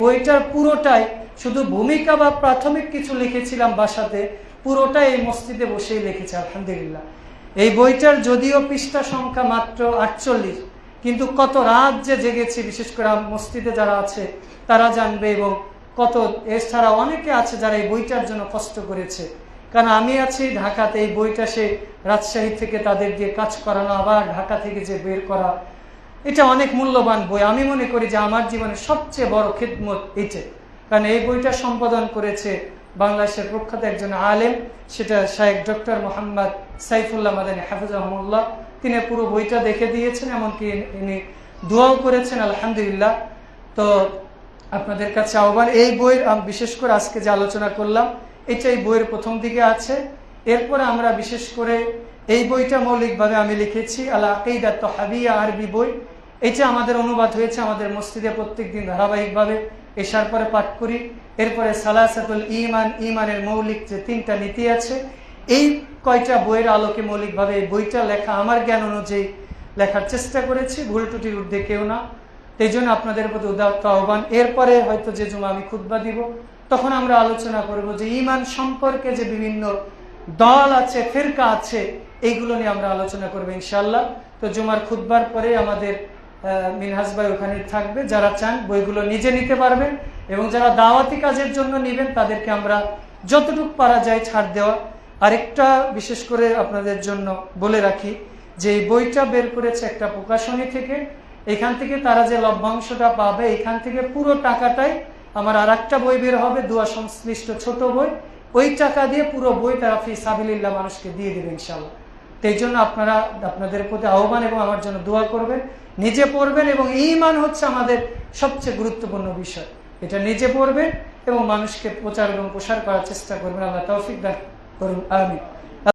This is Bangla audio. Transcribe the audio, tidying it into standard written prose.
বইটার পুরোটাই শুধু ভূমিকা বা প্রাথমিক কিছু লিখেছিলাম বাসাতে, পুরোটাই এই মসজিদে বসেই লিখেছি আলহামদুলিল্লাহ। এই বইটার যদিও পৃষ্ঠা সংখ্যা মাত্র 48, কিন্তু কত রাত যে জেগেছি, বিশেষ করে মসজিদে যারা আছে তারা জানবে, এবং কত এছাড়া অনেকে আছে যারা এই বইটার জন্য কষ্ট করেছে। কারণ আমি আছি ঢাকাতে, এই বইটা সে রাজশাহী থেকে তাদের দিয়ে কাজ করানো, আবার ঢাকা থেকে যে বের করা, এটা অনেক মূল্যবান বই। আমি মনে করি যে আমার জীবনের সবচেয়ে বড় খিদমত এইটা, কারণ এই বইটা সম্পাদন করেছে বাংলাদেশের প্রখ্যাত একজন আলেম, সেটা শায়েখ ডক্টর মোহাম্মদ সাইফুল্লাহ মাদানী হাফিজাহুল্লাহ। তিনি পুরো বইটা দেখে দিয়েছেন, এমনকি ইনি দোয়াও করেছেন আলহামদুলিল্লাহ। তো আপনাদের কাছে আহ্বান, এই বইয়ের বিশেষ করে আজকে যে আলোচনা করলাম এটা এই বইয়ের প্রথম দিকে আছে। এরপরে আমরা বিশেষ করে এই বইটা মৌলিকভাবে আমি লিখেছি আল আকিদা তাহাবিয়া, আরবি বই। এটা আমাদের অনুবাদ হয়েছে, আমাদের মসজিদে প্রত্যেকদিন ধারাবাহিকভাবে এশার পরে পাঠ করি। এরপরে সালাসাতুল ঈমান, ঈমানের মৌলিক যে 3টা নীতি আছে, এই কয়টা বইয়ের আলোকে মৌলিকভাবে এই বইটা লেখা, আমার জ্ঞান অনুযায়ী লেখার চেষ্টা করেছি, ভুল ত্রুটির ঊর্ধ্বে কেউ না। এই জন্য আপনাদের প্রতি উদাত্ত আহ্বান। এরপরে হয়তো যে জুমা আমি খুতবা দিব, তখন আমরা আলোচনা করব যে ঈমান সম্পর্কে যে বিভিন্ন দল আছে, ফিরকা আছে, এইগুলো নিয়ে আমরা আলোচনা করবো ইনশাআল্লাহ। তো জুমার খুতবার পরে আমাদের মিনহাজ ভাই ওখানে থাকবে, যারা চান বইগুলো নিজে নিতে পারবেন, এবং যারা দাওয়াতি কাজের জন্য নেবেন তাদেরকে আমরা যতটুকু পারা যায় ছাড় দেওয়া। আরেকটা বিশেষ করে আপনাদের জন্য বলে রাখি যে এই বইটা বের করেছে একটা প্রকাশনী থেকে, এখান থেকে তারা যে লভ্যাংশটা পাবে, এখান থেকে পুরো টাকাটাই আমার আর একটা বই বের হবে, দোয়া সংশ্লিষ্ট ছোট বই, ওই টাকা দিয়ে পুরো বই তারা ফি সাবিলিল্লাহ মানুষকে দিয়ে দেবে ইনশাআল্লাহ। তো এই জন্য আপনারা আপনাদের প্রতি আহ্বান, এবং আমার জন্য দোয়া করবেন, নিজে পড়বেন, এবং ঈমান হচ্ছে আমাদের সবচেয়ে গুরুত্বপূর্ণ বিষয়। এটা নিজে পড়বেন এবং মানুষকে প্রচার এবং প্রসার করার চেষ্টা করবেন। আল্লাহ তৌফিক দান করুন, আমিন।